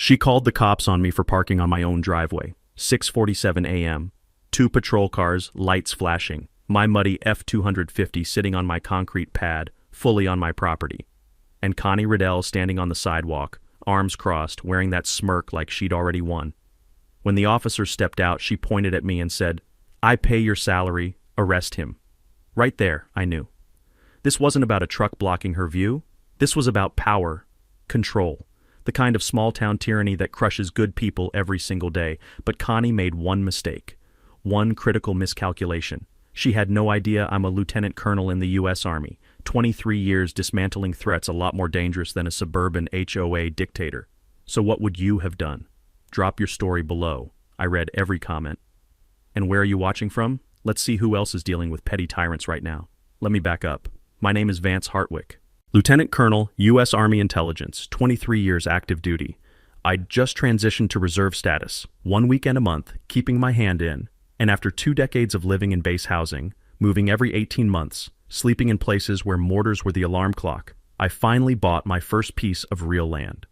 She called the cops on me for parking on my own driveway. 6:47 a.m. Two patrol cars, lights flashing. My muddy F-250 sitting on my concrete pad, fully on my property. And Connie Riddell standing on the sidewalk, arms crossed, wearing that smirk like she'd already won. When the officer stepped out, she pointed at me and said, "I pay your salary, arrest him." Right there, I knew. This wasn't about a truck blocking her view. This was about power, control, the kind of small-town tyranny that crushes good people every single day. But Connie made one mistake, one critical miscalculation. She had no idea I'm a lieutenant colonel in the U.S. Army, 23 years dismantling threats a lot more dangerous than a suburban HOA dictator. So what would you have done? Drop your story below. I read every comment. And where are you watching from? Let's see who else is dealing with petty tyrants right now. Let me back up. My name is Vance Hartwick. Lieutenant Colonel, U.S. Army Intelligence, 23 years active duty. I'd just transitioned to reserve status, 1 weekend a month, keeping my hand in, and after 2 decades of living in base housing, moving every 18 months, sleeping in places where mortars were the alarm clock, I finally bought my first piece of real land.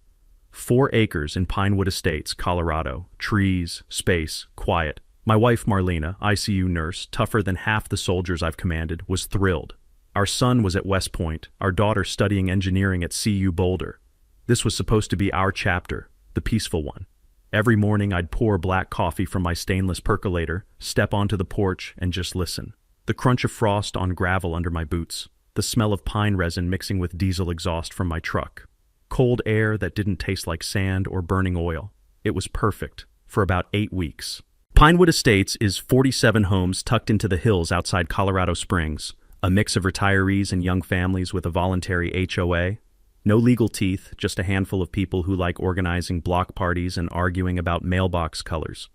4 acres in Pinewood Estates, Colorado. Trees, space, quiet. My wife Marlena, ICU nurse, tougher than half the soldiers I've commanded, was thrilled. Our son was at West Point, our daughter studying engineering at CU Boulder. This was supposed to be our chapter, the peaceful one. Every morning I'd pour black coffee from my stainless percolator, step onto the porch, and just listen. The crunch of frost on gravel under my boots, the smell of pine resin mixing with diesel exhaust from my truck. Cold air that didn't taste like sand or burning oil. It was perfect for about 8 weeks. Pinewood Estates is 47 homes tucked into the hills outside Colorado Springs, a mix of retirees and young families with a voluntary HOA. No legal teeth, just a handful of people who like organizing block parties and arguing about mailbox colors.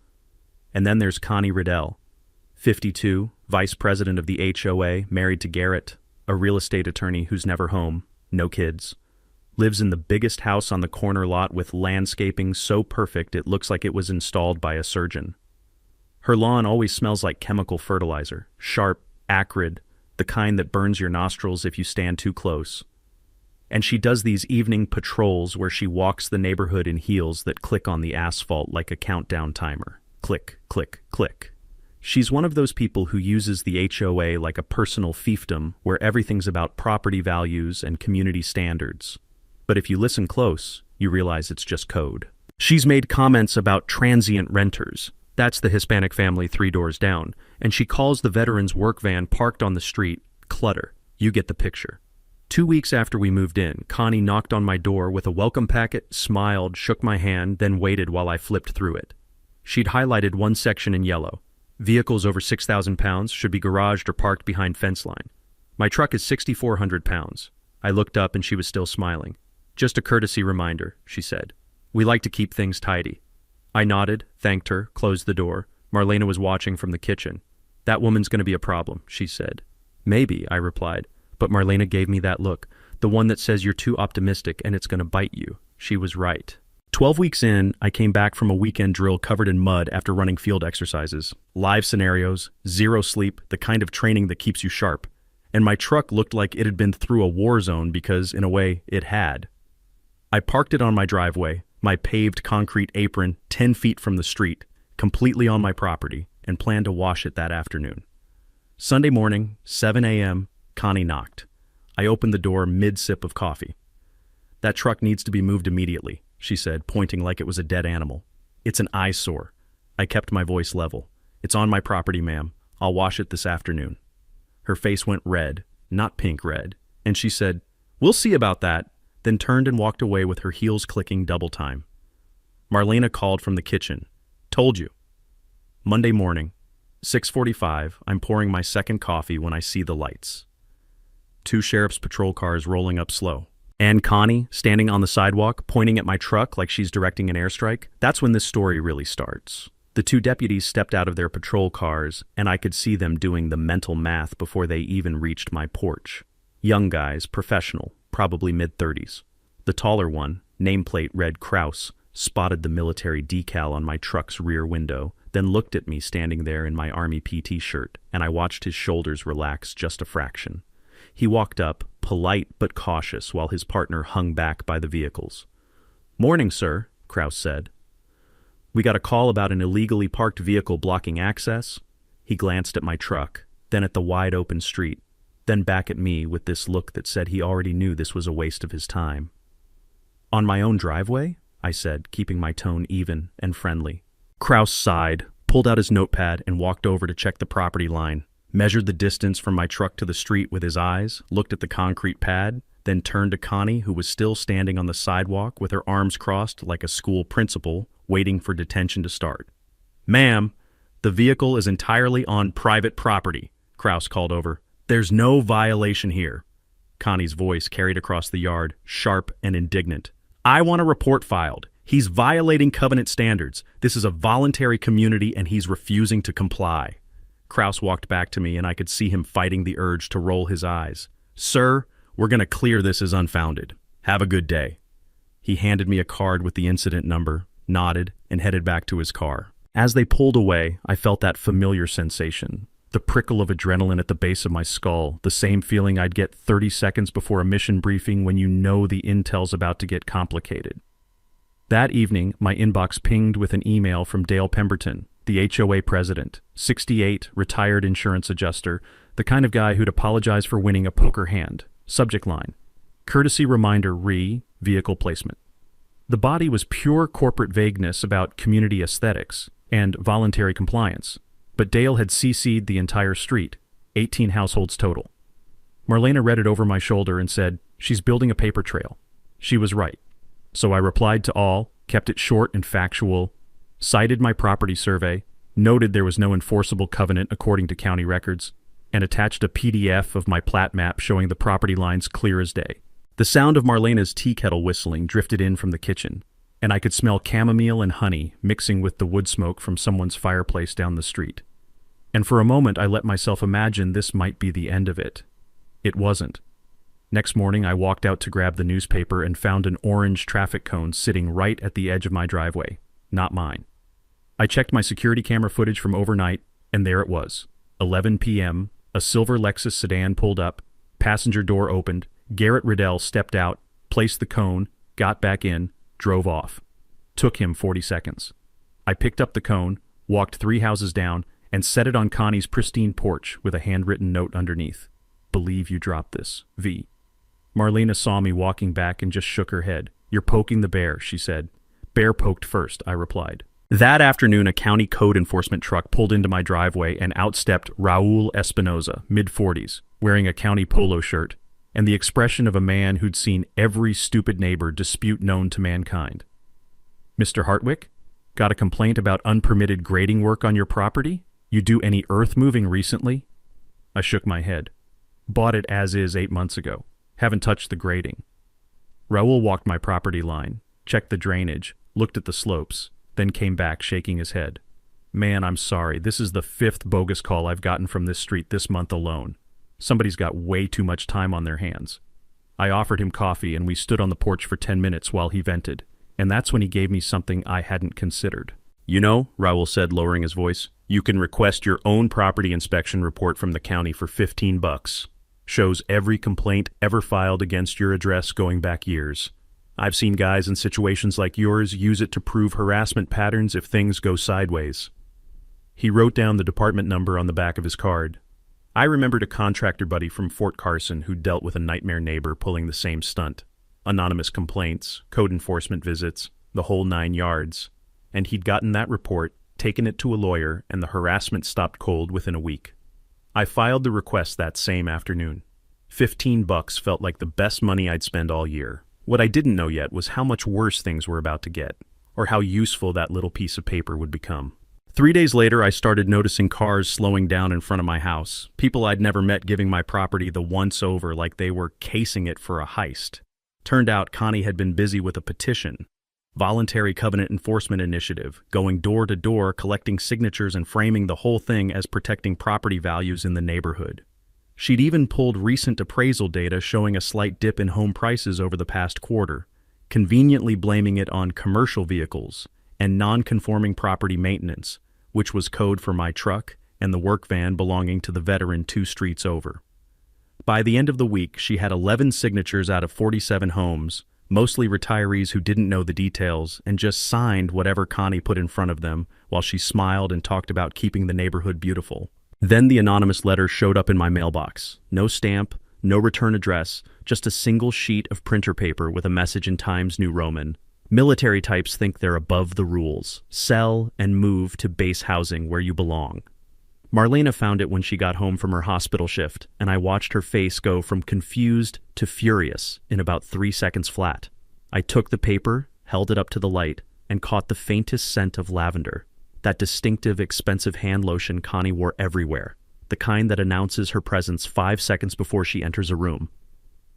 And then there's Connie Riddell, 52, vice president of the HOA, married to Garrett, a real estate attorney who's never home, no kids. Lives in the biggest house on the corner lot with landscaping so perfect it looks like it was installed by a surgeon. Her lawn always smells like chemical fertilizer, sharp, acrid, the kind that burns your nostrils if you stand too close. And she does these evening patrols where she walks the neighborhood in heels that click on the asphalt like a countdown timer. Click, click, click. She's one of those people who uses the HOA like a personal fiefdom where everything's about property values and community standards. But if you listen close, you realize it's just code. She's made comments about transient renters. That's the Hispanic family 3 doors down. And she calls the veterans' work van parked on the street clutter. You get the picture. 2 weeks after we moved in, Connie knocked on my door with a welcome packet, smiled, shook my hand, then waited while I flipped through it. She'd highlighted one section in yellow. Vehicles over 6,000 pounds should be garaged or parked behind fence line. My truck is 6,400 pounds. I looked up and she was still smiling. "Just a courtesy reminder," she said. "We like to keep things tidy." I nodded, thanked her, closed the door. Marlena was watching from the kitchen. "That woman's going to be a problem," she said. "Maybe," I replied, but Marlena gave me that look, the one that says you're too optimistic and it's going to bite you. She was right. 12 weeks in, I came back from a weekend drill covered in mud after running field exercises. Live scenarios, 0 sleep, the kind of training that keeps you sharp. And my truck looked like it had been through a war zone because, in a way, it had. I parked it on my driveway, my paved concrete apron 10 feet from the street, completely on my property, and planned to wash it that afternoon. Sunday morning, 7 a.m., Connie knocked. I opened the door mid-sip of coffee. "That truck needs to be moved immediately," she said, pointing like it was a dead animal. "It's an eyesore." I kept my voice level. "It's on my property, ma'am. I'll wash it this afternoon." Her face went red, not pink red, and she said, "We'll see about that," then turned and walked away with her heels clicking double time. Marlena called from the kitchen. "Told you." Monday morning, 6:45, I'm pouring my second coffee when I see the lights. 2 sheriff's patrol cars rolling up slow. And Connie, standing on the sidewalk, pointing at my truck like she's directing an airstrike. That's when this story really starts. The 2 deputies stepped out of their patrol cars, and I could see them doing the mental math before they even reached my porch. Young guys, professional, probably mid-30s. The taller one, nameplate read Kraus, spotted the military decal on my truck's rear window, then looked at me standing there in my Army PT shirt, and I watched his shoulders relax just a fraction. He walked up, polite but cautious, while his partner hung back by the vehicles. "Morning, sir," Kraus said. We got a call about an illegally parked vehicle blocking access. He glanced at my truck, then at the wide-open street, then back at me with this look that said he already knew this was a waste of his time. On my own driveway? I said, keeping my tone even and friendly. Kraus sighed, pulled out his notepad, and walked over to check the property line, measured the distance from my truck to the street with his eyes, looked at the concrete pad, then turned to Connie, who was still standing on the sidewalk with her arms crossed like a school principal, waiting for detention to start. Ma'am, the vehicle is entirely on private property, Kraus called over. There's no violation here. Connie's voice carried across the yard, sharp and indignant. I want a report filed. He's violating covenant standards. This is a voluntary community and he's refusing to comply. Kraus walked back to me and I could see him fighting the urge to roll his eyes. Sir, we're going to clear this as unfounded. Have a good day. He handed me a card with the incident number, nodded, and headed back to his car. As they pulled away, I felt that familiar sensation. The prickle of adrenaline at the base of my skull, the same feeling I'd get 30 seconds before a mission briefing when you know the intel's about to get complicated. That evening, my inbox pinged with an email from Dale Pemberton, the HOA president, 68, retired insurance adjuster, the kind of guy who'd apologize for winning a poker hand. Subject line: courtesy reminder vehicle placement. The body was pure corporate vagueness about community aesthetics and voluntary compliance, but Dale had CC'd the entire street, 18 households total. Marlena read it over my shoulder and said, she's building a paper trail. She was right. So I replied to all, kept it short and factual, cited my property survey, noted there was no enforceable covenant according to county records, and attached a PDF of my plat map showing the property lines clear as day. The sound of Marlena's tea kettle whistling drifted in from the kitchen, and I could smell chamomile and honey mixing with the wood smoke from someone's fireplace down the street. And for a moment I let myself imagine this might be the end of it. It wasn't. Next morning I walked out to grab the newspaper and found an orange traffic cone sitting right at the edge of my driveway, not mine. I checked my security camera footage from overnight, and there it was. 11 p.m., a silver Lexus sedan pulled up, passenger door opened, Garrett Riddell stepped out, placed the cone, got back in, drove off. Took him 40 seconds. I picked up the cone, walked 3 houses down, and set it on Connie's pristine porch with a handwritten note underneath. Believe you dropped this, V. Marlena saw me walking back and just shook her head. You're poking the bear, she said. Bear poked first, I replied. That afternoon, a county code enforcement truck pulled into my driveway and outstepped Raul Espinoza, mid-40s, wearing a county polo shirt, and the expression of a man who'd seen every stupid neighbor dispute known to mankind. Mr. Hartwick, got a complaint about unpermitted grading work on your property? You do any earth moving recently? I shook my head. Bought it as is 8 months ago. Haven't touched the grading. Raul walked my property line, checked the drainage, looked at the slopes, then came back shaking his head. Man, I'm sorry. This is the 5th bogus call I've gotten from this street this month alone. Somebody's got way too much time on their hands. I offered him coffee and we stood on the porch for 10 minutes while he vented, and that's when he gave me something I hadn't considered. You know, Raul said, lowering his voice, you can request your own property inspection report from the county for $15. Shows every complaint ever filed against your address going back years. I've seen guys in situations like yours use it to prove harassment patterns if things go sideways. He wrote down the department number on the back of his card. I remembered a contractor buddy from Fort Carson who dealt with a nightmare neighbor pulling the same stunt. Anonymous complaints, code enforcement visits, the whole 9 yards. And he'd gotten that report, taken it to a lawyer, and the harassment stopped cold within a week. I filed the request that same afternoon. $15 felt like the best money I'd spend all year. What I didn't know yet was how much worse things were about to get, or how useful that little piece of paper would become. 3 days later, I started noticing cars slowing down in front of my house, people I'd never met giving my property the once-over like they were casing it for a heist. Turned out Connie had been busy with a petition, Voluntary Covenant Enforcement Initiative, going door to door, collecting signatures and framing the whole thing as protecting property values in the neighborhood. She'd even pulled recent appraisal data showing a slight dip in home prices over the past quarter, conveniently blaming it on commercial vehicles and non-conforming property maintenance, which was code for my truck and the work van belonging to the veteran 2 streets over. By the end of the week, she had 11 signatures out of 47 homes, mostly retirees who didn't know the details and just signed whatever Connie put in front of them while she smiled and talked about keeping the neighborhood beautiful. Then the anonymous letter showed up in my mailbox. No stamp, no return address, just a single sheet of printer paper with a message in Times New Roman. Military types think they're above the rules. Sell and move to base housing where you belong. Marlena found it when she got home from her hospital shift, and I watched her face go from confused to furious in about 3 seconds flat. I took the paper, held it up to the light, and caught the faintest scent of lavender. That distinctive, expensive hand lotion Connie wore everywhere. The kind that announces her presence 5 seconds before she enters a room.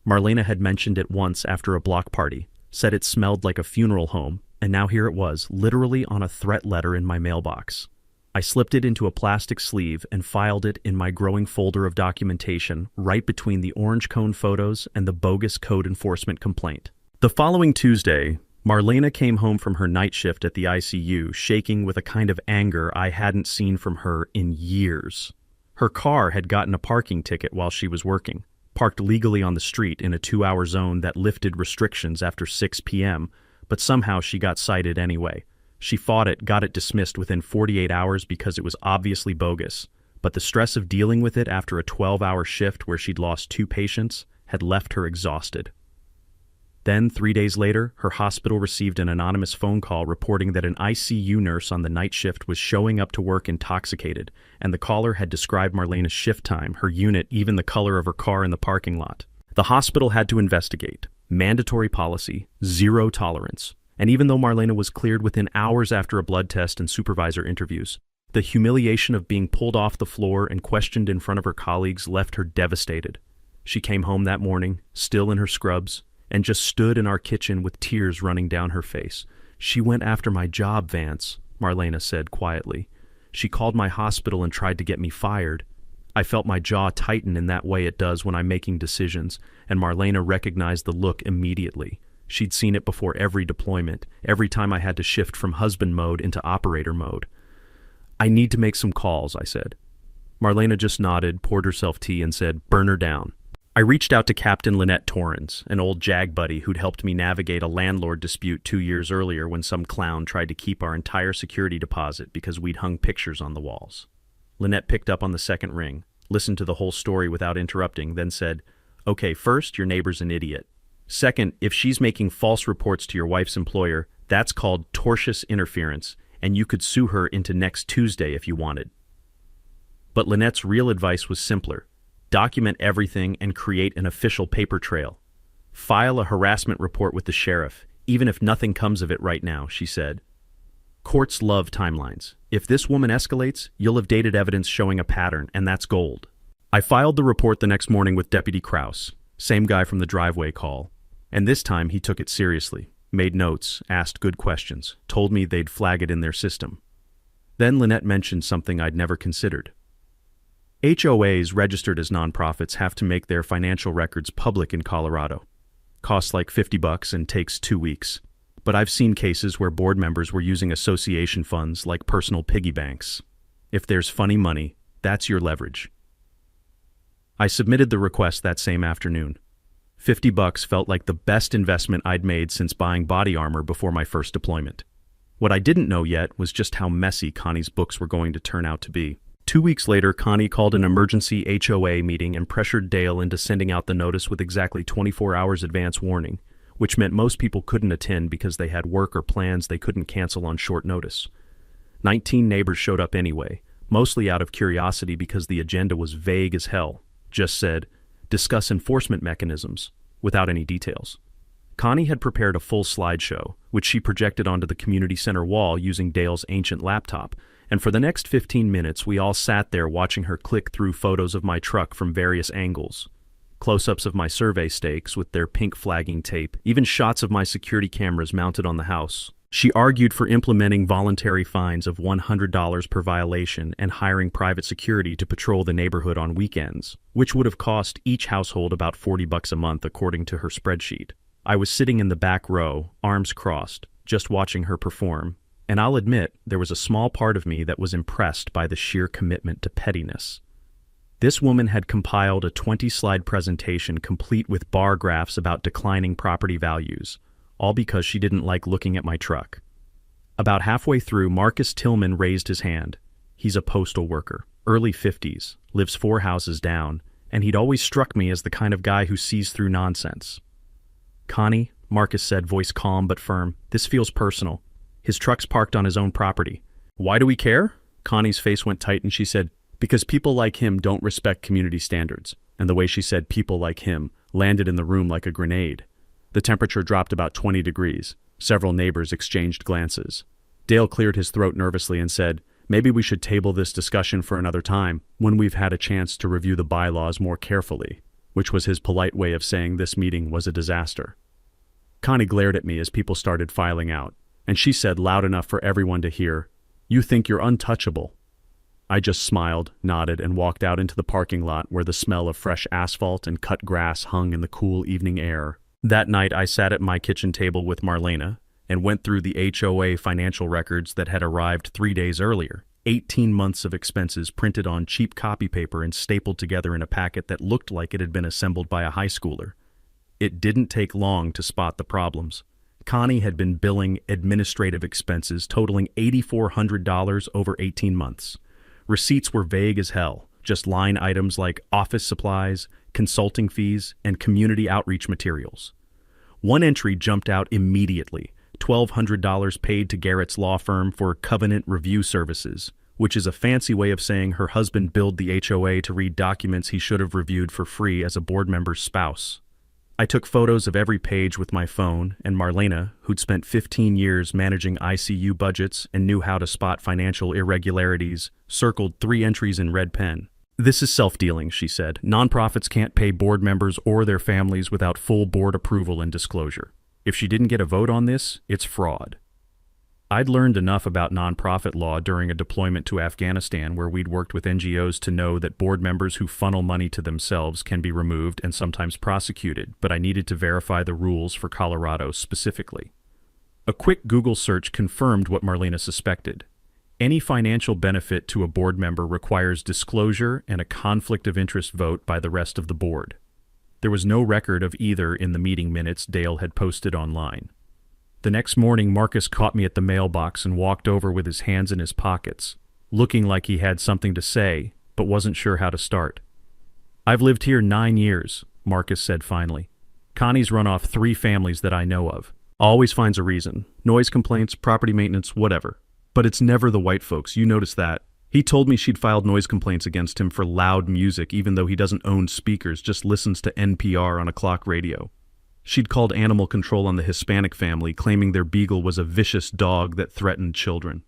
Marlena had mentioned it once after a block party, said it smelled like a funeral home, and now here it was, literally on a threat letter in my mailbox. I slipped it into a plastic sleeve and filed it in my growing folder of documentation right between the orange cone photos and the bogus code enforcement complaint. The following Tuesday, Marlena came home from her night shift at the ICU, shaking with a kind of anger I hadn't seen from her in years. Her car had gotten a parking ticket while she was working, parked legally on the street in a 2-hour zone that lifted restrictions after 6 p.m., but somehow she got cited anyway. She fought it, got it dismissed within 48 hours because it was obviously bogus, but the stress of dealing with it after a 12-hour shift where she'd lost 2 patients had left her exhausted. Then, 3 days later, her hospital received an anonymous phone call reporting that an ICU nurse on the night shift was showing up to work intoxicated, and the caller had described Marlena's shift time, her unit, even the color of her car in the parking lot. The hospital had to investigate. Mandatory policy, 0 tolerance. And even though Marlena was cleared within hours after a blood test and supervisor interviews, the humiliation of being pulled off the floor and questioned in front of her colleagues left her devastated. She came home that morning, still in her scrubs, and just stood in our kitchen with tears running down her face. "She went after my job, Vance," Marlena said quietly. "She called my hospital and tried to get me fired." I felt my jaw tighten in that way it does when I'm making decisions, and Marlena recognized the look immediately. She'd seen it before every deployment, every time I had to shift from husband mode into operator mode. "I need to make some calls," I said. Marlena just nodded, poured herself tea, and said, "Burn her down." I reached out to Captain Lynette Torrens, an old JAG buddy who'd helped me navigate a landlord dispute 2 years earlier when some clown tried to keep our entire security deposit because we'd hung pictures on the walls. Lynette picked up on the second ring, listened to the whole story without interrupting, then said, "Okay, first, your neighbor's an idiot. Second, if she's making false reports to your wife's employer, that's called tortious interference, and you could sue her into next Tuesday if you wanted." But Lynette's real advice was simpler. Document everything and create an official paper trail. File a harassment report with the sheriff, even if nothing comes of it right now, she said. Courts love timelines. If this woman escalates, you'll have dated evidence showing a pattern, and that's gold. I filed the report the next morning with Deputy Krause, same guy from the driveway call. And this time he took it seriously, made notes, asked good questions, told me they'd flag it in their system. Then Lynette mentioned something I'd never considered. HOAs registered as nonprofits have to make their financial records public in Colorado. Costs like $50 and takes 2 weeks. But I've seen cases where board members were using association funds like personal piggy banks. If there's funny money, that's your leverage. I submitted the request that same afternoon. $50 felt like the best investment I'd made since buying body armor before my first deployment. What I didn't know yet was just how messy Connie's books were going to turn out to be. 2 weeks later, Connie called an emergency HOA meeting and pressured Dale into sending out the notice with exactly 24 hours advance warning, which meant most people couldn't attend because they had work or plans they couldn't cancel on short notice. 19 neighbors showed up anyway, mostly out of curiosity because the agenda was vague as hell. Just said, "Discuss enforcement mechanisms," without any details. Connie had prepared a full slideshow, which she projected onto the community center wall using Dale's ancient laptop, and for the next 15 minutes we all sat there watching her click through photos of my truck from various angles. Close-ups of my survey stakes with their pink flagging tape, even shots of my security cameras mounted on the house. She argued for implementing voluntary fines of $100 per violation and hiring private security to patrol the neighborhood on weekends, which would have cost each household about $40 a month according to her spreadsheet. I was sitting in the back row, arms crossed, just watching her perform, and I'll admit there was a small part of me that was impressed by the sheer commitment to pettiness. This woman had compiled a 20-slide presentation complete with bar graphs about declining property values, all because she didn't like looking at my truck. About halfway through, Marcus Tillman raised his hand. He's a postal worker, early 50s, lives 4 houses down, and he'd always struck me as the kind of guy who sees through nonsense. "Connie," Marcus said, voice calm but firm, "this feels personal. His truck's parked on his own property." "Why do we care?" Connie's face went tight and she said, "Because people like him don't respect community standards." And the way she said "people like him" landed in the room like a grenade. The temperature dropped about 20 degrees. Several neighbors exchanged glances. Dale cleared his throat nervously and said, "Maybe we should table this discussion for another time, when we've had a chance to review the bylaws more carefully," which was his polite way of saying this meeting was a disaster. Connie glared at me as people started filing out, and she said loud enough for everyone to hear, "You think you're untouchable." I just smiled, nodded, and walked out into the parking lot where the smell of fresh asphalt and cut grass hung in the cool evening air. That night I sat at my kitchen table with Marlena and went through the HOA financial records that had arrived 3 days earlier. 18 months of expenses printed on cheap copy paper and stapled together in a packet that looked like it had been assembled by a high schooler. It didn't take long to spot the problems. Connie had been billing administrative expenses totaling $8,400 over 18 months. Receipts were vague as hell, just line items like office supplies, consulting fees, and community outreach materials. One entry jumped out immediately: $1,200 paid to Garrett's law firm for covenant review services, which is a fancy way of saying her husband billed the HOA to read documents he should have reviewed for free as a board member's spouse. I took photos of every page with my phone, and Marlena, who'd spent 15 years managing ICU budgets and knew how to spot financial irregularities, circled 3 entries in red pen. "This is self-dealing," she said. "Nonprofits can't pay board members or their families without full board approval and disclosure. If she didn't get a vote on this, it's fraud." I'd learned enough about nonprofit law during a deployment to Afghanistan where we'd worked with NGOs to know that board members who funnel money to themselves can be removed and sometimes prosecuted, but I needed to verify the rules for Colorado specifically. A quick Google search confirmed what Marlena suspected. Any financial benefit to a board member requires disclosure and a conflict of interest vote by the rest of the board. There was no record of either in the meeting minutes Dale had posted online. The next morning, Marcus caught me at the mailbox and walked over with his hands in his pockets, looking like he had something to say, but wasn't sure how to start. "I've lived here 9 years, Marcus said finally. "Connie's run off 3 families that I know of. Always finds a reason. Noise complaints, property maintenance, whatever. But it's never the white folks, you notice that. He told me she'd filed noise complaints against him for loud music even though he doesn't own speakers, just listens to NPR on a clock radio. She'd called animal control on the Hispanic family, claiming their beagle was a vicious dog that threatened children.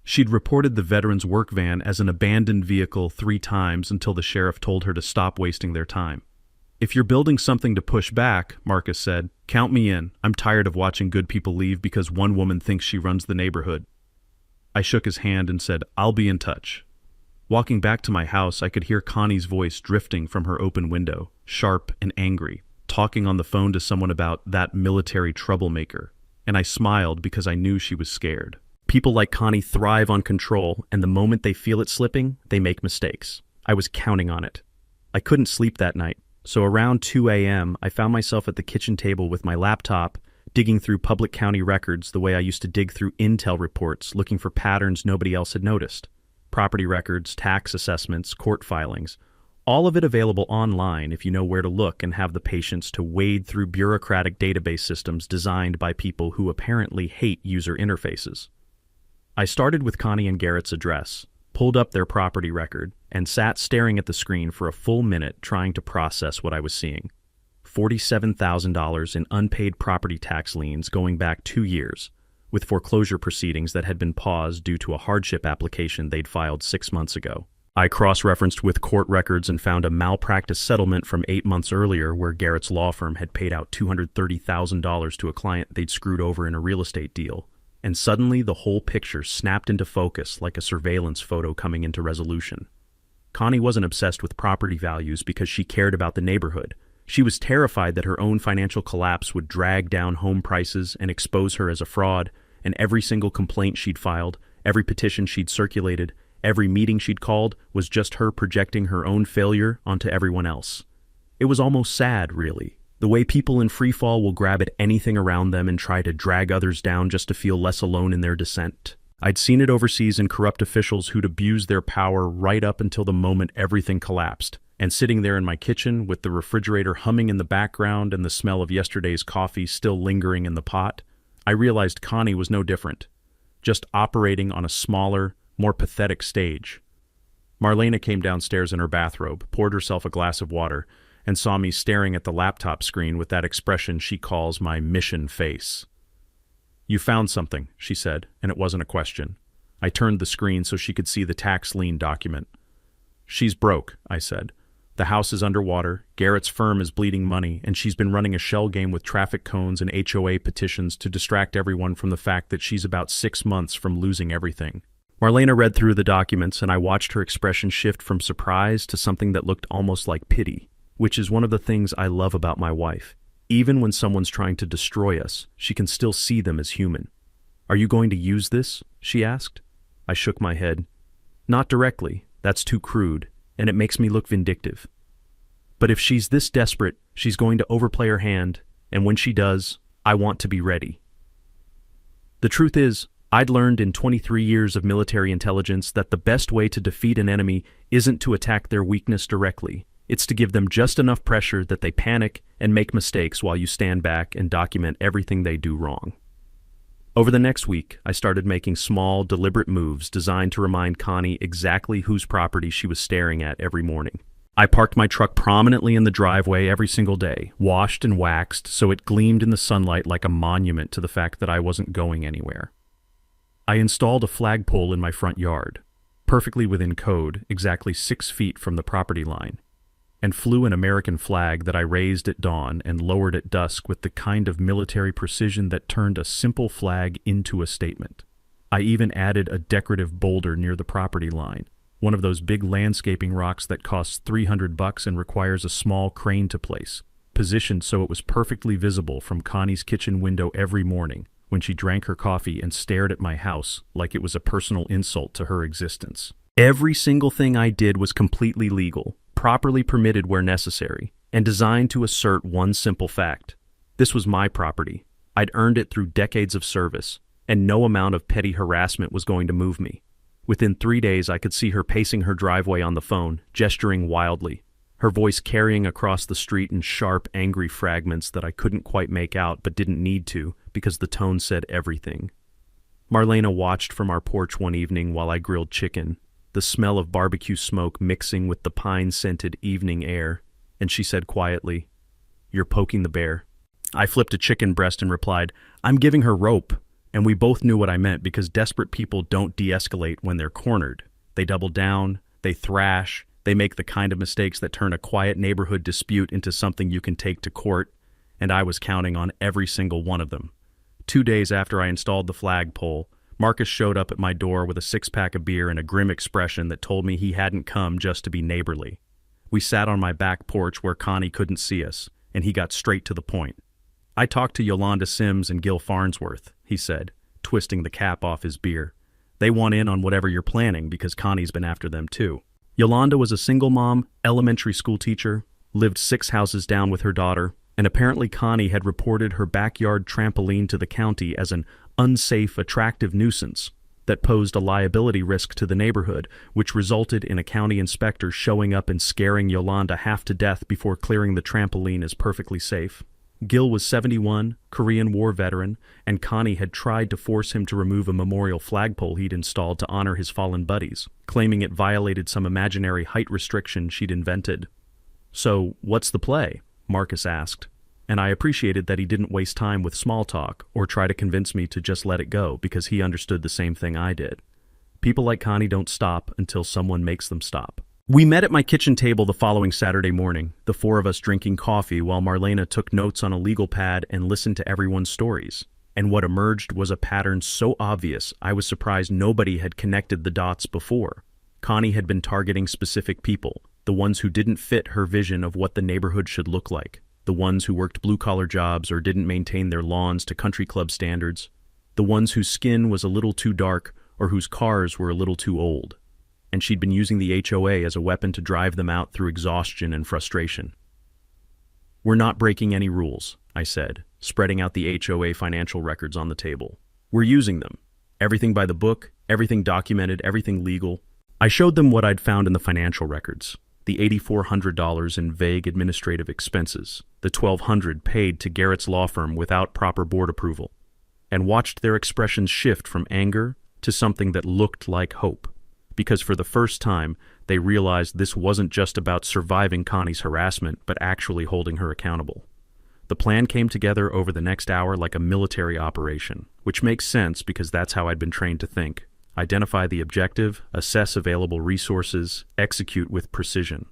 She'd reported the veterans' work van as an abandoned vehicle 3 times until the sheriff told her to stop wasting their time. If you're building something to push back," Marcus said, "count me in. I'm tired of watching good people leave because one woman thinks she runs the neighborhood." I shook his hand and said, "I'll be in touch." Walking back to my house, I could hear Connie's voice drifting from her open window, sharp and angry, talking on the phone to someone about that military troublemaker, and I smiled because I knew she was scared. People like Connie thrive on control, and the moment they feel it slipping, they make mistakes. I was counting on it. I couldn't sleep that night, so around 2 a.m., I found myself at the kitchen table with my laptop, digging through public county records the way I used to dig through intel reports looking for patterns nobody else had noticed. Property records, tax assessments, court filings. All of it available online if you know where to look and have the patience to wade through bureaucratic database systems designed by people who apparently hate user interfaces. I started with Connie and Garrett's address, pulled up their property record, and sat staring at the screen for a full minute trying to process what I was seeing. $47,000 in unpaid property tax liens going back 2 years, with foreclosure proceedings that had been paused due to a hardship application they'd filed 6 months ago. I cross-referenced with court records and found a malpractice settlement from 8 months earlier where Garrett's law firm had paid out $230,000 to a client they'd screwed over in a real estate deal. And suddenly the whole picture snapped into focus like a surveillance photo coming into resolution. Connie wasn't obsessed with property values because she cared about the neighborhood. She was terrified that her own financial collapse would drag down home prices and expose her as a fraud, and every single complaint she'd filed, every petition she'd circulated, Every meeting she'd called was just her projecting her own failure onto everyone else. It was almost sad, really. The way people in freefall will grab at anything around them and try to drag others down just to feel less alone in their descent. I'd seen it overseas in corrupt officials who'd abused their power right up until the moment everything collapsed. And sitting there in my kitchen with the refrigerator humming in the background and the smell of yesterday's coffee still lingering in the pot, I realized Connie was no different, just operating on a smaller, more pathetic stage. Marlena came downstairs in her bathrobe, poured herself a glass of water, and saw me staring at the laptop screen with that expression she calls my mission face. "You found something," she said, and it wasn't a question. I turned the screen so she could see the tax lien document. "She's broke," I said. "The house is underwater, Garrett's firm is bleeding money, and she's been running a shell game with traffic cones and HOA petitions to distract everyone from the fact that she's about 6 months from losing everything." Marlena read through the documents, and I watched her expression shift from surprise to something that looked almost like pity, which is one of the things I love about my wife. Even when someone's trying to destroy us, she can still see them as human. "Are you going to use this?" she asked. I shook my head. "Not directly, that's too crude, and it makes me look vindictive. But if she's this desperate, she's going to overplay her hand, and when she does, I want to be ready." The truth is, I'd learned in 23 years of military intelligence that the best way to defeat an enemy isn't to attack their weakness directly. It's to give them just enough pressure that they panic and make mistakes while you stand back and document everything they do wrong. Over the next week, I started making small, deliberate moves designed to remind Connie exactly whose property she was staring at every morning. I parked my truck prominently in the driveway every single day, washed and waxed so it gleamed in the sunlight like a monument to the fact that I wasn't going anywhere. I installed a flagpole in my front yard, perfectly within code, exactly 6 feet from the property line, and flew an American flag that I raised at dawn and lowered at dusk with the kind of military precision that turned a simple flag into a statement. I even added a decorative boulder near the property line, one of those big landscaping rocks that costs $300 and requires a small crane to place, positioned so it was perfectly visible from Connie's kitchen window every morning when she drank her coffee and stared at my house like it was a personal insult to her existence. Every single thing I did was completely legal, properly permitted where necessary, and designed to assert one simple fact. This was my property. I'd earned it through decades of service, and no amount of petty harassment was going to move me. Within 3 days, I could see her pacing her driveway on the phone, gesturing wildly, her voice carrying across the street in sharp, angry fragments that I couldn't quite make out but didn't need to because the tone said everything. Marlena watched from our porch one evening while I grilled chicken, the smell of barbecue smoke mixing with the pine-scented evening air, and she said quietly, "You're poking the bear." I flipped a chicken breast and replied, "I'm giving her rope," and we both knew what I meant because desperate people don't de-escalate when they're cornered. They double down, they thrash, they make the kind of mistakes that turn a quiet neighborhood dispute into something you can take to court, and I was counting on every single one of them. 2 days after I installed the flagpole, Marcus showed up at my door with a 6-pack of beer and a grim expression that told me he hadn't come just to be neighborly. We sat on my back porch where Connie couldn't see us, and he got straight to the point. "I talked to Yolanda Sims and Gil Farnsworth," he said, twisting the cap off his beer. "They want in on whatever you're planning because Connie's been after them too." Yolanda was a single mom, elementary school teacher, lived 6 houses down with her daughter, and apparently Connie had reported her backyard trampoline to the county as an unsafe, attractive nuisance that posed a liability risk to the neighborhood, which resulted in a county inspector showing up and scaring Yolanda half to death before clearing the trampoline as perfectly safe. Gil was 71, Korean War veteran, and Connie had tried to force him to remove a memorial flagpole he'd installed to honor his fallen buddies, claiming it violated some imaginary height restriction she'd invented. "So, what's the play?" Marcus asked, and I appreciated that he didn't waste time with small talk or try to convince me to just let it go because he understood the same thing I did. People like Connie don't stop until someone makes them stop. We met at my kitchen table the following Saturday morning, the 4 of us drinking coffee while Marlena took notes on a legal pad and listened to everyone's stories. And what emerged was a pattern so obvious I was surprised nobody had connected the dots before. Connie had been targeting specific people, the ones who didn't fit her vision of what the neighborhood should look like, the ones who worked blue-collar jobs or didn't maintain their lawns to country club standards, the ones whose skin was a little too dark or whose cars were a little too old. and she'd been using the HOA as a weapon to drive them out through exhaustion and frustration. "We're not breaking any rules," I said, spreading out the HOA financial records on the table. "We're using them. Everything by the book, everything documented, everything legal." I showed them what I'd found in the financial records. The $8,400 in vague administrative expenses, the $1,200 paid to Garrett's law firm without proper board approval, and watched their expressions shift from anger to something that looked like hope, because for the first time, they realized this wasn't just about surviving Connie's harassment, but actually holding her accountable. The plan came together over the next hour like a military operation, which makes sense because that's how I'd been trained to think. Identify the objective, assess available resources, execute with precision.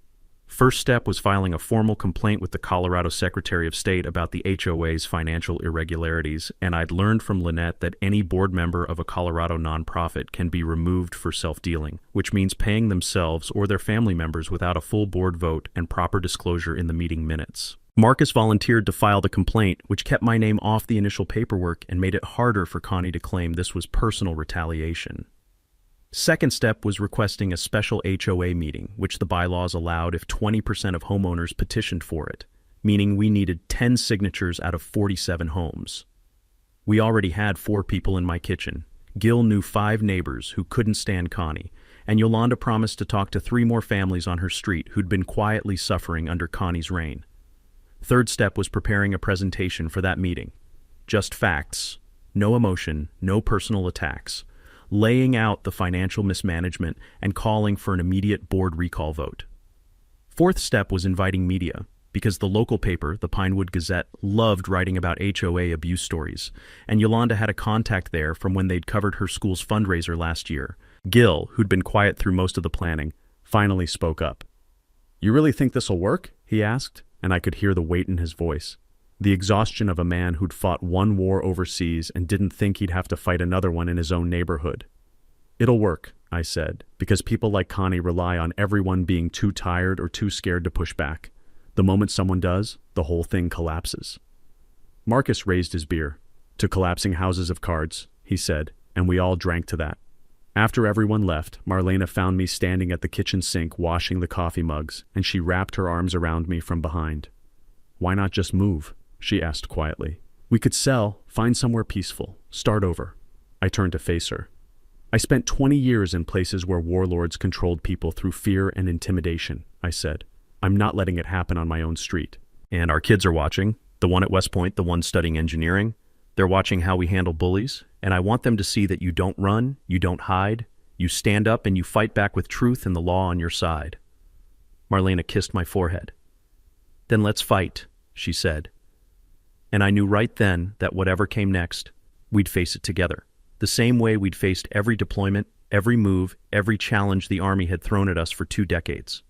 First step was filing a formal complaint with the Colorado Secretary of State about the HOA's financial irregularities, and I'd learned from Lynette that any board member of a Colorado nonprofit can be removed for self-dealing, which means paying themselves or their family members without a full board vote and proper disclosure in the meeting minutes. Marcus volunteered to file the complaint, which kept my name off the initial paperwork and made it harder for Connie to claim this was personal retaliation. Second step was requesting a special HOA meeting, which the bylaws allowed if 20% of homeowners petitioned for it, meaning we needed 10 signatures out of 47 homes. We already had 4 people in my kitchen. Gil knew 5 neighbors who couldn't stand Connie, and Yolanda promised to talk to 3 more families on her street who'd been quietly suffering under Connie's reign. Third step was preparing a presentation for that meeting. Just facts, no emotion, no personal attacks, laying out the financial mismanagement and calling for an immediate board recall vote. Fourth step was inviting media, because the local paper, the Pinewood Gazette, loved writing about HOA abuse stories, and Yolanda had a contact there from when they'd covered her school's fundraiser last year. Gil, who'd been quiet through most of the planning, finally spoke up. "You really think this'll work?" he asked, and I could hear the weight in his voice. The exhaustion of a man who'd fought one war overseas and didn't think he'd have to fight another one in his own neighborhood. "It'll work," I said, because people like Connie rely on everyone being too tired or too scared to push back. The moment someone does, the whole thing collapses. Marcus raised his beer. "To collapsing houses of cards," he said, and we all drank to that. After everyone left, Marlena found me standing at the kitchen sink washing the coffee mugs, and she wrapped her arms around me from behind. "Why not just move?" she asked quietly. "We could sell, find somewhere peaceful, start over." I turned to face her. "I spent 20 years in places where warlords controlled people through fear and intimidation," I said. "I'm not letting it happen on my own street." "And our kids are watching, the one at West Point, the one studying engineering. They're watching how we handle bullies, and I want them to see that you don't run, you don't hide, you stand up and you fight back with truth and the law on your side." Marlena kissed my forehead. "Then let's fight," she said. And I knew right then that whatever came next, we'd face it together. The same way we'd faced every deployment, every move, every challenge the Army had thrown at us for 2 decades.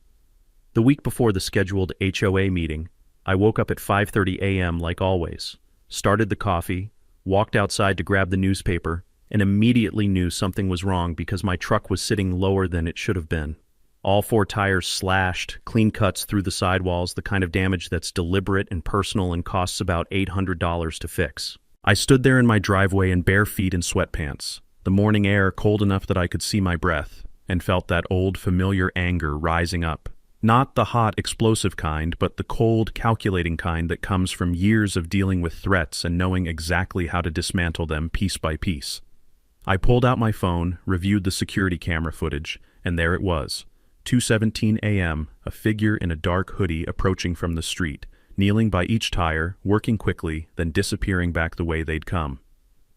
The week before the scheduled HOA meeting, I woke up at 5:30 a.m. like always, started the coffee, walked outside to grab the newspaper, and immediately knew something was wrong because my truck was sitting lower than it should have been. All 4 tires slashed, clean cuts through the sidewalls, the kind of damage that's deliberate and personal and costs about $800 to fix. I stood there in my driveway in bare feet and sweatpants, the morning air cold enough that I could see my breath, and felt that old familiar anger rising up. Not the hot, explosive kind, but the cold, calculating kind that comes from years of dealing with threats and knowing exactly how to dismantle them piece by piece. I pulled out my phone, reviewed the security camera footage, and there it was. 2:17 a.m., a figure in a dark hoodie approaching from the street, kneeling by each tire, working quickly, then disappearing back the way they'd come.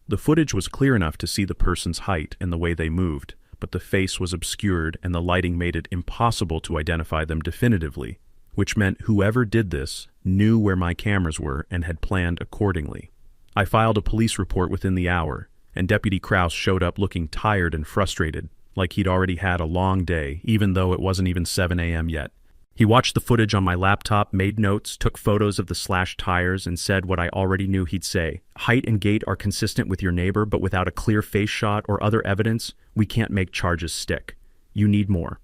The footage was clear enough to see the person's height and the way they moved, but the face was obscured and the lighting made it impossible to identify them definitively, which meant whoever did this knew where my cameras were and had planned accordingly. I filed a police report within the hour, and Deputy Krause showed up looking tired and frustrated, like he'd already had a long day, even though it wasn't even 7 a.m. yet. He watched the footage on my laptop, made notes, took photos of the slashed tires, and said what I already knew he'd say. "Height and gait are consistent with your neighbor, but without a clear face shot or other evidence, we can't make charges stick. You need more."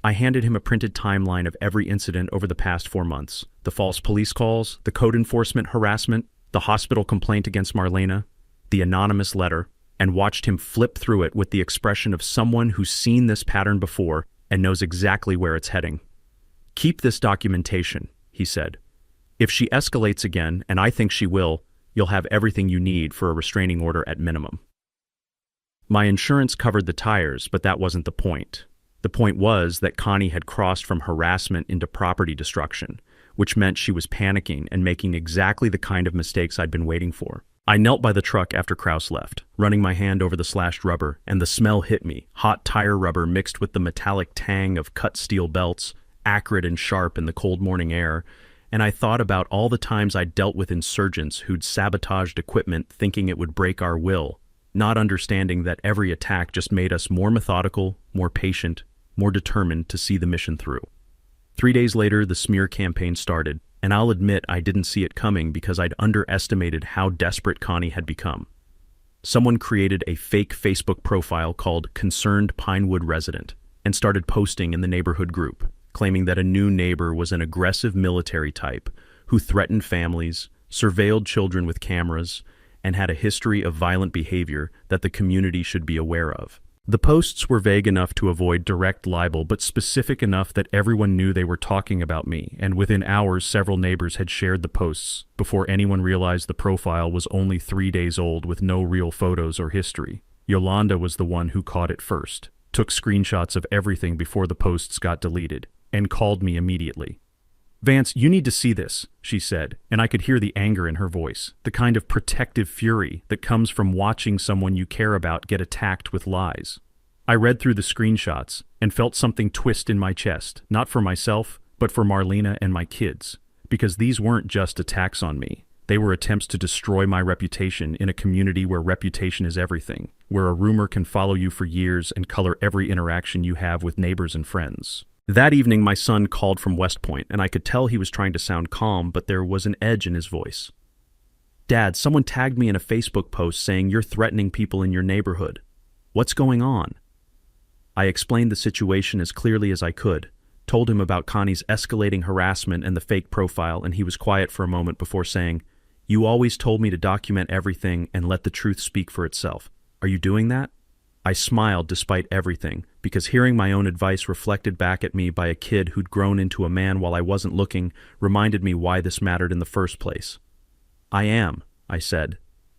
I handed him a printed timeline of every incident over the past 4 months. The false police calls, the code enforcement harassment, the hospital complaint against Marlena, the anonymous letter. and watched him flip through it with the expression of someone who's seen this pattern before and knows exactly where it's heading. "Keep this documentation," he said. "If she escalates again, and I think she will, you'll have everything you need for a restraining order at minimum." My insurance covered the tires, but that wasn't the point. The point was that Connie had crossed from harassment into property destruction, which meant she was panicking and making exactly the kind of mistakes I'd been waiting for. I knelt by the truck after Kraus left, running my hand over the slashed rubber, and the smell hit me, hot tire rubber mixed with the metallic tang of cut steel belts, acrid and sharp in the cold morning air, and I thought about all the times I'd dealt with insurgents who'd sabotaged equipment thinking it would break our will, not understanding that every attack just made us more methodical, more patient, more determined to see the mission through. 3 days later, the smear campaign started, and I'll admit I didn't see it coming because I'd underestimated how desperate Connie had become. Someone created a fake Facebook profile called Concerned Pinewood Resident and started posting in the neighborhood group, claiming that a new neighbor was an aggressive military type who threatened families, surveilled children with cameras, and had a history of violent behavior that the community should be aware of. The posts were vague enough to avoid direct libel, but specific enough that everyone knew they were talking about me, and within hours several neighbors had shared the posts before anyone realized the profile was only 3 days old with no real photos or history. Yolanda was the one who caught it first, took screenshots of everything before the posts got deleted, and called me immediately. "Vance, you need to see this," she said, and I could hear the anger in her voice, the kind of protective fury that comes from watching someone you care about get attacked with lies. I read through the screenshots and felt something twist in my chest, not for myself, but for Marlena and my kids, because these weren't just attacks on me. They were attempts to destroy my reputation in a community where reputation is everything, where a rumor can follow you for years and color every interaction you have with neighbors and friends. That evening, my son called from West Point, and I could tell he was trying to sound calm, but there was an edge in his voice. "Dad, someone tagged me in a Facebook post saying you're threatening people in your neighborhood. What's going on?" I explained the situation as clearly as I could, told him about Connie's escalating harassment and the fake profile, and he was quiet for a moment before saying, "You always told me to document everything and let the truth speak for itself. Are you doing that?" I smiled despite everything, because hearing my own advice reflected back at me by a kid who'd grown into a man while I wasn't looking reminded me why this mattered in the first place. "I am," I said,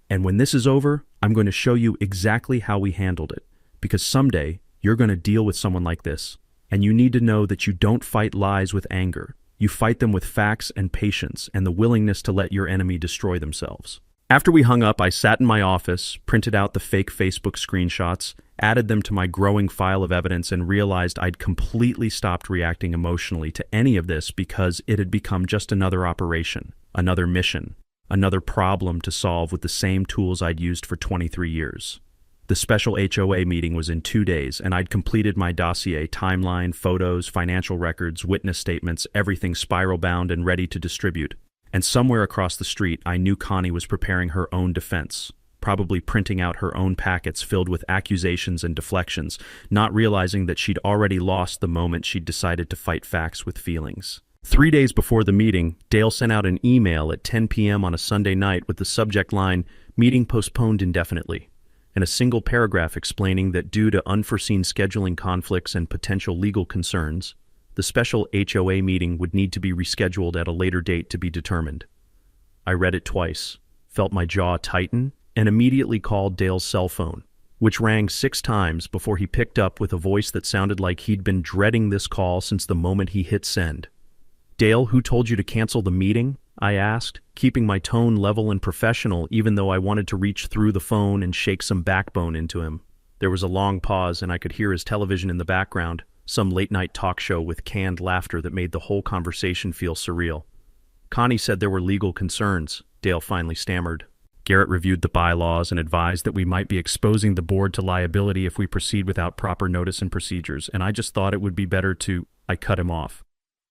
"and when this is over, I'm going to show you exactly how we handled it, because someday you're going to deal with someone like this, and you need to know that you don't fight lies with anger. You fight them with facts and patience and the willingness to let your enemy destroy themselves." After we hung up, I sat in my office, printed out the fake Facebook screenshots, added them to my growing file of evidence, and realized I'd completely stopped reacting emotionally to any of this because it had become just another operation, another mission, another problem to solve with the same tools I'd used for 23 years. The special HOA meeting was in 2 days, and I'd completed my dossier, timeline, photos, financial records, witness statements, everything spiral-bound and ready to distribute. And somewhere across the street, I knew Connie was preparing her own defense, probably printing out her own packets filled with accusations and deflections, not realizing that she'd already lost the moment she'd decided to fight facts with feelings. 3 days before the meeting, Dale sent out an email at 10 p.m. on a Sunday night with the subject line, "Meeting postponed indefinitely," and a single paragraph explaining that due to unforeseen scheduling conflicts and potential legal concerns, the special HOA meeting would need to be rescheduled at a later date to be determined. I read it twice, felt my jaw tighten, and immediately called Dale's cell phone, which rang 6 times before he picked up with a voice that sounded like he'd been dreading this call since the moment he hit send. "Dale, who told you to cancel the meeting?" I asked, keeping my tone level and professional even though I wanted to reach through the phone and shake some backbone into him. There was a long pause and I could hear his television in the background, some late-night talk show with canned laughter that made the whole conversation feel surreal. "Connie said there were legal concerns," Dale finally stammered. "Garrett reviewed the bylaws and advised that we might be exposing the board to liability if we proceed without proper notice and procedures, and I just thought it would be better to—" I cut him off.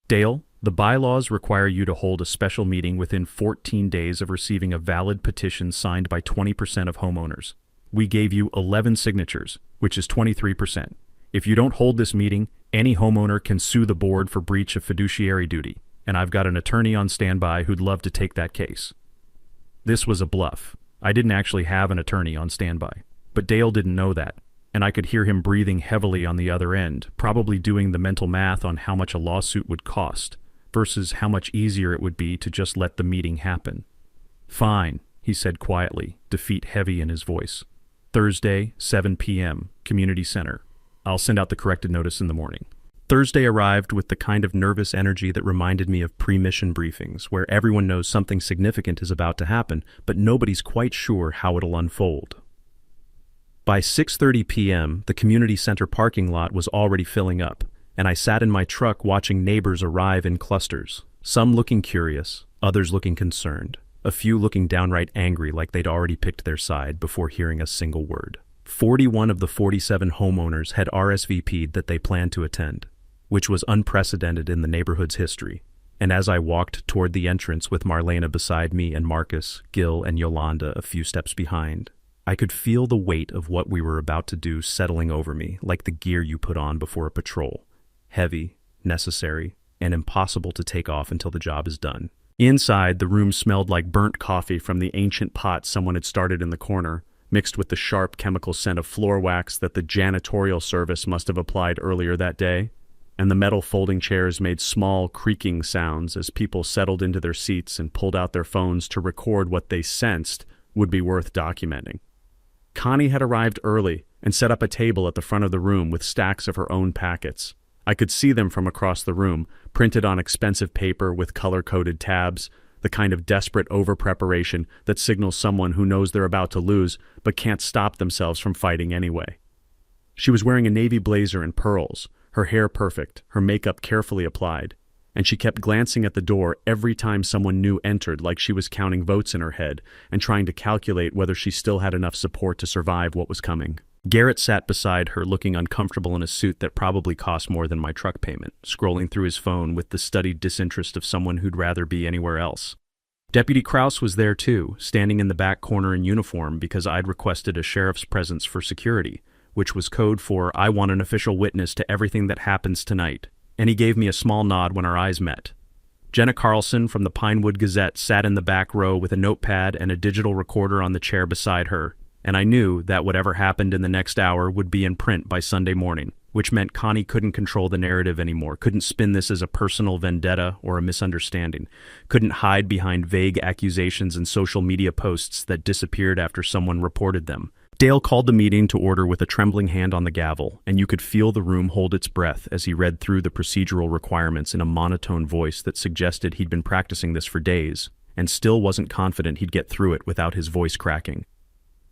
"Dale, the bylaws require you to hold a special meeting within 14 days of receiving a valid petition signed by 20% of homeowners. We gave you 11 signatures, which is 23%. If you don't hold this meeting, any homeowner can sue the board for breach of fiduciary duty, and I've got an attorney on standby who'd love to take that case." This was a bluff. I didn't actually have an attorney on standby. But Dale didn't know that, and I could hear him breathing heavily on the other end, probably doing the mental math on how much a lawsuit would cost, versus how much easier it would be to just let the meeting happen. "Fine," he said quietly, defeat heavy in his voice. "Thursday, 7 p.m., Community Center. I'll send out the corrected notice in the morning." Thursday arrived with the kind of nervous energy that reminded me of pre-mission briefings, where everyone knows something significant is about to happen, but nobody's quite sure how it'll unfold. By 6:30 p.m., the community center parking lot was already filling up, and I sat in my truck watching neighbors arrive in clusters, some looking curious, others looking concerned, a few looking downright angry like they'd already picked their side before hearing a single word. 41 of the 47 homeowners had RSVP'd that they planned to attend, which was unprecedented in the neighborhood's history. And as I walked toward the entrance with Marlena beside me and Marcus, Gil, and Yolanda a few steps behind, I could feel the weight of what we were about to do settling over me, like the gear you put on before a patrol. Heavy, necessary, and impossible to take off until the job is done. Inside, the room smelled like burnt coffee from the ancient pot someone had started in the corner, mixed with the sharp chemical scent of floor wax that the janitorial service must have applied earlier that day. And the metal folding chairs made small, creaking sounds as people settled into their seats and pulled out their phones to record what they sensed would be worth documenting. Connie had arrived early and set up a table at the front of the room with stacks of her own packets. I could see them from across the room, printed on expensive paper with color-coded tabs, the kind of desperate over-preparation that signals someone who knows they're about to lose but can't stop themselves from fighting anyway. She was wearing a navy blazer and pearls, her hair perfect, her makeup carefully applied, and she kept glancing at the door every time someone new entered like she was counting votes in her head and trying to calculate whether she still had enough support to survive what was coming. Garrett sat beside her, looking uncomfortable in a suit that probably cost more than my truck payment, scrolling through his phone with the studied disinterest of someone who'd rather be anywhere else. Deputy Krause was there too, standing in the back corner in uniform because I'd requested a sheriff's presence for security, which was code for "I want an official witness to everything that happens tonight," and he gave me a small nod when our eyes met. Jenna Carlson from the Pinewood Gazette sat in the back row with a notepad and a digital recorder on the chair beside her, and I knew that whatever happened in the next hour would be in print by Sunday morning, which meant Connie couldn't control the narrative anymore, couldn't spin this as a personal vendetta or a misunderstanding, couldn't hide behind vague accusations and social media posts that disappeared after someone reported them. Dale called the meeting to order with a trembling hand on the gavel, and you could feel the room hold its breath as he read through the procedural requirements in a monotone voice that suggested he'd been practicing this for days, and still wasn't confident he'd get through it without his voice cracking.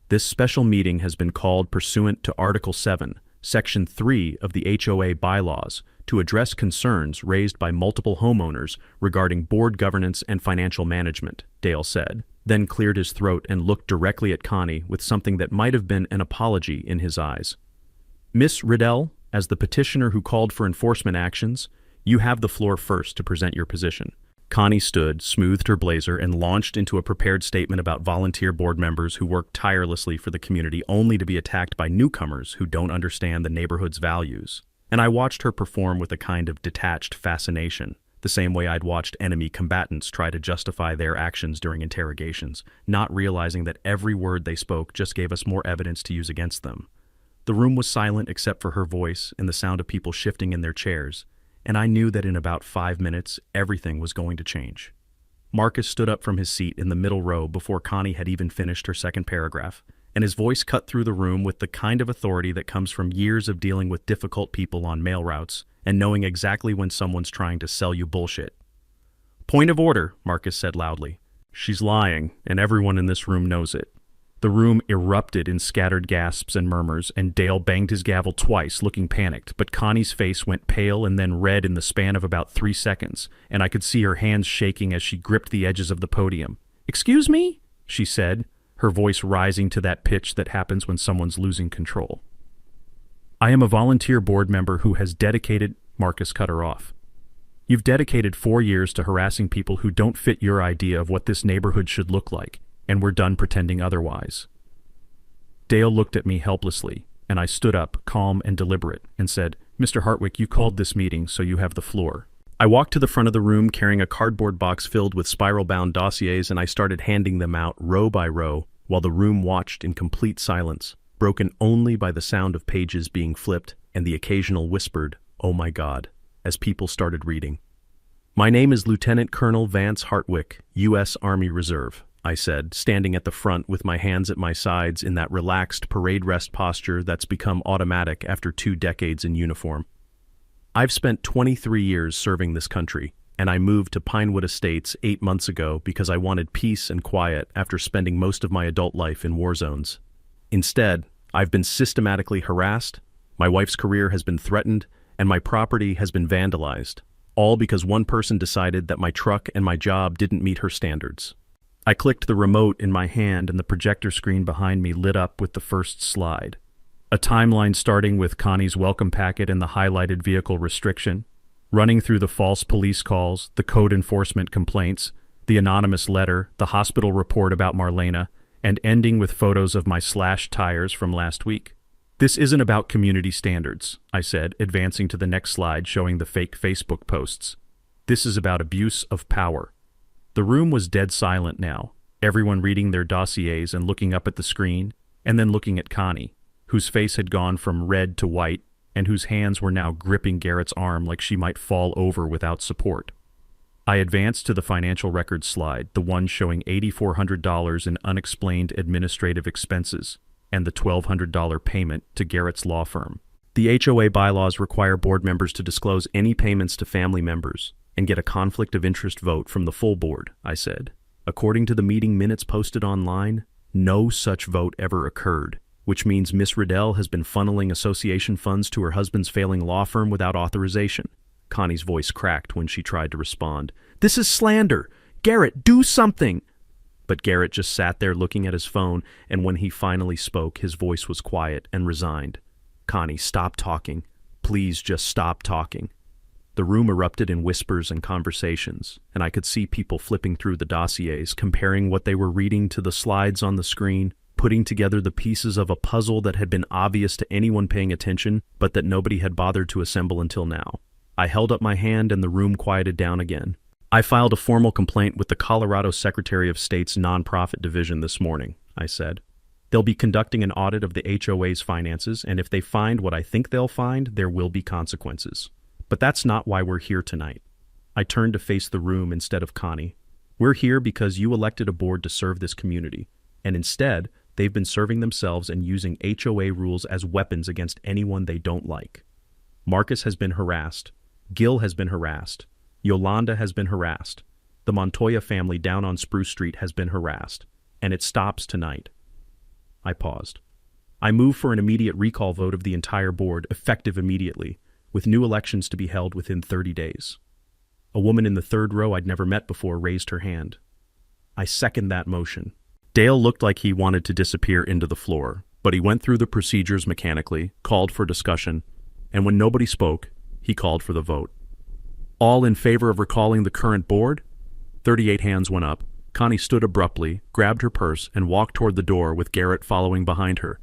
This special meeting has been called pursuant to Article 7, Section 3 of the HOA bylaws to address concerns raised by multiple homeowners regarding board governance and financial management, Dale said, then cleared his throat and looked directly at Connie with something that might have been an apology in his eyes. "Miss Riddell, as the petitioner who called for enforcement actions, you have the floor first to present your position." Connie stood, smoothed her blazer, and launched into a prepared statement about volunteer board members who work tirelessly for the community only to be attacked by newcomers who don't understand the neighborhood's values. And I watched her perform with a kind of detached fascination, the same way I'd watched enemy combatants try to justify their actions during interrogations, not realizing that every word they spoke just gave us more evidence to use against them. The room was silent except for her voice and the sound of people shifting in their chairs, and I knew that in about 5 minutes, everything was going to change. Marcus stood up from his seat in the middle row before Connie had even finished her second paragraph, and his voice cut through the room with the kind of authority that comes from years of dealing with difficult people on mail routes and knowing exactly when someone's trying to sell you bullshit. "Point of order," Marcus said loudly. "She's lying, and everyone in this room knows it." The room erupted in scattered gasps and murmurs, and Dale banged his gavel twice, looking panicked, but Connie's face went pale and then red in the span of about 3 seconds, and I could see her hands shaking as she gripped the edges of the podium. "Excuse me?" she said, her voice rising to that pitch that happens when someone's losing control. "I am a volunteer board member who has dedicated—" Marcus cut her off. "You've dedicated 4 years to harassing people who don't fit your idea of what this neighborhood should look like, and we're done pretending otherwise." Dale looked at me helplessly, and I stood up, calm and deliberate, and said, "Mr. Hartwick, you called this meeting, so you have the floor." I walked to the front of the room carrying a cardboard box filled with spiral-bound dossiers, and I started handing them out row by row while the room watched in complete silence. broken only by the sound of pages being flipped and the occasional whispered, "Oh my God," as people started reading. "My name is Lieutenant Colonel Vance Hartwick, U.S. Army Reserve," I said, standing at the front with my hands at my sides in that relaxed parade rest posture that's become automatic after 2 decades in uniform. "I've spent 23 years serving this country, and I moved to Pinewood Estates 8 months ago because I wanted peace and quiet after spending most of my adult life in war zones. Instead, I've been systematically harassed, my wife's career has been threatened, and my property has been vandalized, all because one person decided that my truck and my job didn't meet her standards." I clicked the remote in my hand and the projector screen behind me lit up with the first slide. A timeline starting with Connie's welcome packet and the highlighted vehicle restriction, running through the false police calls, the code enforcement complaints, the anonymous letter, the hospital report about Marlena, and ending with photos of my slashed tires from last week. "This isn't about community standards," I said, advancing to the next slide showing the fake Facebook posts. "This is about abuse of power." The room was dead silent now, everyone reading their dossiers and looking up at the screen, and then looking at Connie, whose face had gone from red to white, and whose hands were now gripping Garrett's arm like she might fall over without support. I advanced to the financial records slide, the one showing $8,400 in unexplained administrative expenses, and the $1,200 payment to Garrett's law firm. "The HOA bylaws require board members to disclose any payments to family members and get a conflict of interest vote from the full board," I said. "According to the meeting minutes posted online, no such vote ever occurred, which means Miss Riddell has been funneling association funds to her husband's failing law firm without authorization." Connie's voice cracked when she tried to respond. "This is slander! Garrett, do something!" But Garrett just sat there looking at his phone, and when he finally spoke, his voice was quiet and resigned. "Connie, stop talking. Please just stop talking." The room erupted in whispers and conversations, and I could see people flipping through the dossiers, comparing what they were reading to the slides on the screen, putting together the pieces of a puzzle that had been obvious to anyone paying attention, but that nobody had bothered to assemble until now. I held up my hand and the room quieted down again. "I filed a formal complaint with the Colorado Secretary of State's nonprofit division this morning," I said. "They'll be conducting an audit of the HOA's finances, and if they find what I think they'll find, there will be consequences. But that's not why we're here tonight." I turned to face the room instead of Connie. "We're here because you elected a board to serve this community, and instead, they've been serving themselves and using HOA rules as weapons against anyone they don't like. Marcus has been harassed. Gil has been harassed. Yolanda has been harassed. The Montoya family down on Spruce Street has been harassed. And it stops tonight." I paused. "I move for an immediate recall vote of the entire board, effective immediately, with new elections to be held within 30 days. A woman in the third row I'd never met before raised her hand. "I second that motion." Dale looked like he wanted to disappear into the floor, but he went through the procedures mechanically, called for discussion, and when nobody spoke, he called for the vote. "All in favor of recalling the current board?" 38 hands went up. Connie stood abruptly, grabbed her purse, and walked toward the door with Garrett following behind her,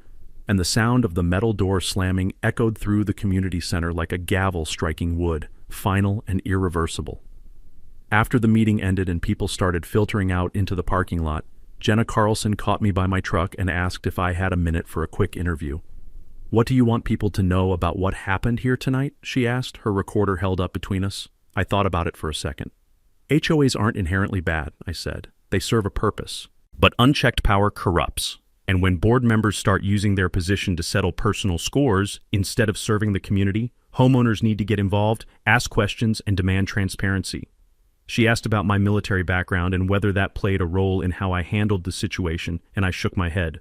and the sound of the metal door slamming echoed through the community center like a gavel striking wood, final and irreversible. After the meeting ended and people started filtering out into the parking lot, Jenna Carlson caught me by my truck and asked if I had a minute for a quick interview. "What do you want people to know about what happened here tonight?" she asked, her recorder held up between us. I thought about it for a second. "HOAs aren't inherently bad," I said. "They serve a purpose. But unchecked power corrupts. And when board members start using their position to settle personal scores instead of serving the community, homeowners need to get involved, ask questions, and demand transparency." She asked about my military background and whether that played a role in how I handled the situation, and I shook my head.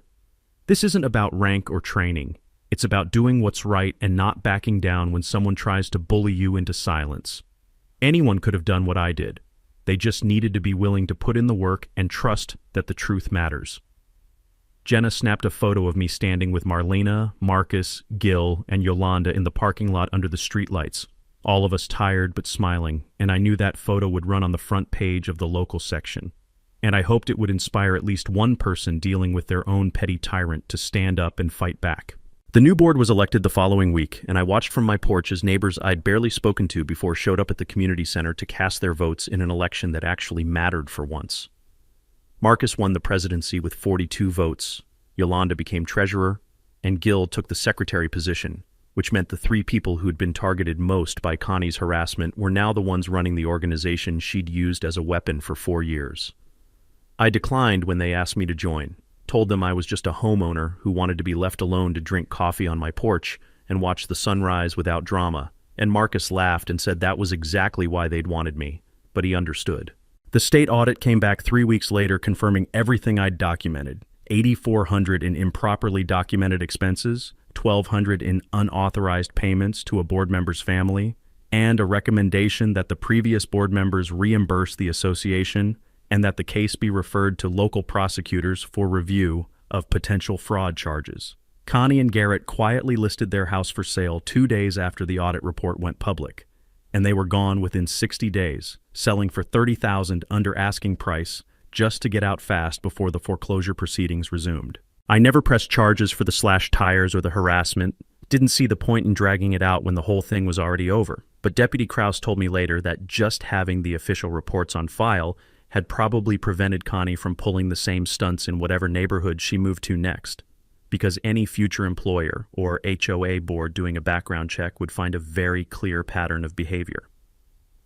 "This isn't about rank or training. It's about doing what's right and not backing down when someone tries to bully you into silence. Anyone could have done what I did. They just needed to be willing to put in the work and trust that the truth matters." Jenna snapped a photo of me standing with Marlena, Marcus, Gil, and Yolanda in the parking lot under the streetlights, all of us tired but smiling, and I knew that photo would run on the front page of the local section. And I hoped it would inspire at least one person dealing with their own petty tyrant to stand up and fight back. The new board was elected the following week, and I watched from my porch as neighbors I'd barely spoken to before showed up at the community center to cast their votes in an election that actually mattered for once. Marcus won the presidency with 42 votes, Yolanda became treasurer, and Gil took the secretary position, which meant the three people who'd been targeted most by Connie's harassment were now the ones running the organization she'd used as a weapon for 4 years. I declined when they asked me to join, told them I was just a homeowner who wanted to be left alone to drink coffee on my porch and watch the sunrise without drama, and Marcus laughed and said that was exactly why they'd wanted me, but he understood. The state audit came back 3 weeks later confirming everything I'd documented: $8,400 in improperly documented expenses, $1,200 in unauthorized payments to a board member's family, and a recommendation that the previous board members reimburse the association and that the case be referred to local prosecutors for review of potential fraud charges. Connie and Garrett quietly listed their house for sale 2 days after the audit report went public, and they were gone within 60 days, selling for $30,000 under asking price just to get out fast before the foreclosure proceedings resumed. I never pressed charges for the slashed tires or the harassment, didn't see the point in dragging it out when the whole thing was already over, but Deputy Krause told me later that just having the official reports on file had probably prevented Connie from pulling the same stunts in whatever neighborhood she moved to next, because any future employer or HOA board doing a background check would find a very clear pattern of behavior.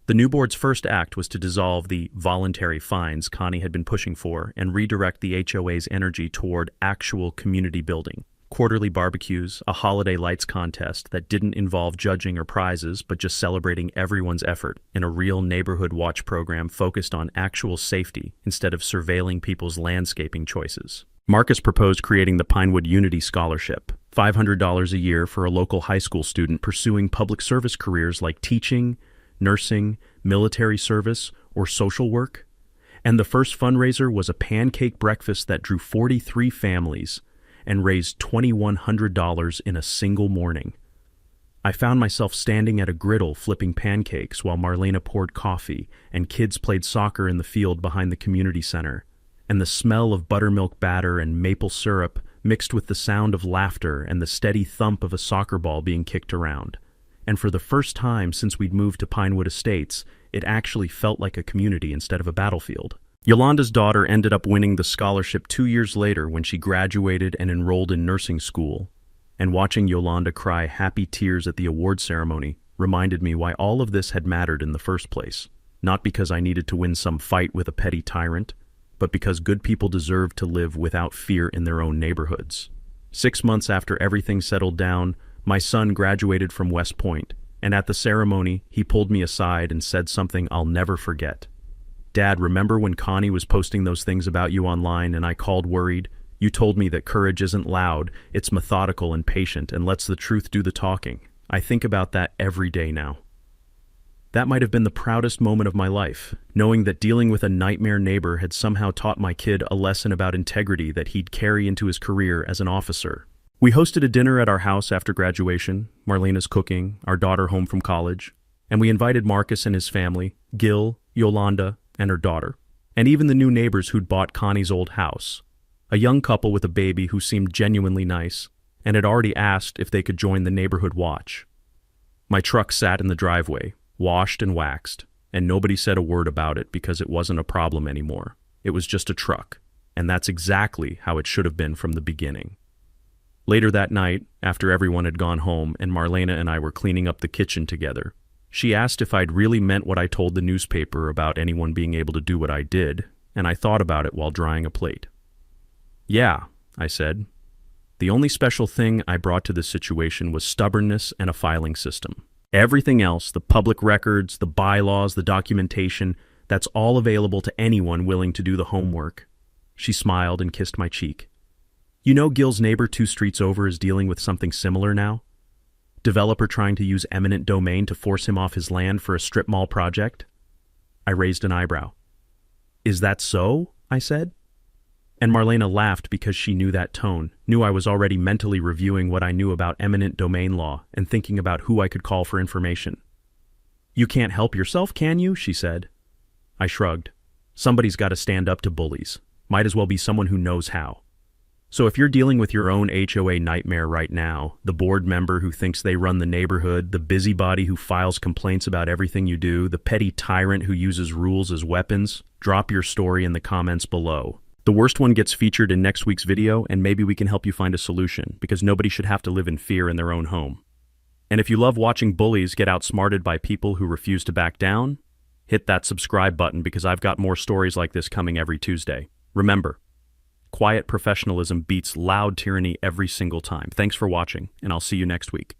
The new board's first act was to dissolve the voluntary fines Connie had been pushing for and redirect the HOA's energy toward actual community building, quarterly barbecues, a holiday lights contest that didn't involve judging or prizes but just celebrating everyone's effort, and a real neighborhood watch program focused on actual safety instead of surveilling people's landscaping choices. Marcus proposed creating the Pinewood Unity Scholarship, $500 a year for a local high school student pursuing public service careers like teaching, nursing, military service, or social work. And the first fundraiser was a pancake breakfast that drew 43 families and raised $2,100 in a single morning. I found myself standing at a griddle flipping pancakes while Marlena poured coffee and kids played soccer in the field behind the community center, and the smell of buttermilk batter and maple syrup mixed with the sound of laughter and the steady thump of a soccer ball being kicked around. And for the first time since we'd moved to Pinewood Estates, it actually felt like a community instead of a battlefield. Yolanda's daughter ended up winning the scholarship 2 years later when she graduated and enrolled in nursing school, and watching Yolanda cry happy tears at the award ceremony reminded me why all of this had mattered in the first place. Not because I needed to win some fight with a petty tyrant, but because good people deserve to live without fear in their own neighborhoods. 6 months after everything settled down, my son graduated from West Point, and at the ceremony, he pulled me aside and said something I'll never forget. "Dad, remember when Connie was posting those things about you online and I called worried? You told me that courage isn't loud, it's methodical and patient and lets the truth do the talking. I think about that every day now." That might have been the proudest moment of my life, knowing that dealing with a nightmare neighbor had somehow taught my kid a lesson about integrity that he'd carry into his career as an officer. We hosted a dinner at our house after graduation, Marlena's cooking, our daughter home from college, and we invited Marcus and his family, Gil, Yolanda, and her daughter, and even the new neighbors who'd bought Connie's old house, a young couple with a baby who seemed genuinely nice and had already asked if they could join the neighborhood watch. My truck sat in the driveway, washed and waxed, and nobody said a word about it because it wasn't a problem anymore. It was just a truck, and that's exactly how it should have been from the beginning. Later that night, after everyone had gone home and Marlena and I were cleaning up the kitchen together, she asked if I'd really meant what I told the newspaper about anyone being able to do what I did, and I thought about it while drying a plate. "Yeah," I said. "The only special thing I brought to this situation was stubbornness and a filing system. Everything else, the public records, the bylaws, the documentation, that's all available to anyone willing to do the homework." She smiled and kissed my cheek. "You know Gil's neighbor 2 streets over is dealing with something similar now? Developer trying to use eminent domain to force him off his land for a strip mall project?" I raised an eyebrow. "Is that so?" I said. And Marlena laughed because she knew that tone, knew I was already mentally reviewing what I knew about eminent domain law and thinking about who I could call for information. "You can't help yourself, can you?" she said. I shrugged. "Somebody's got to stand up to bullies. Might as well be someone who knows how. So if you're dealing with your own HOA nightmare right now, the board member who thinks they run the neighborhood, the busybody who files complaints about everything you do, the petty tyrant who uses rules as weapons, drop your story in the comments below. The The worst one gets featured in next week's video, and maybe we can help you find a solution, because nobody should have to live in fear in their own home. And if you love watching bullies get outsmarted by people who refuse to back down, hit that subscribe button, because I've got more stories like this coming every Tuesday. Remember, quiet professionalism beats loud tyranny every single time. Thanks for watching, and I'll see you next week.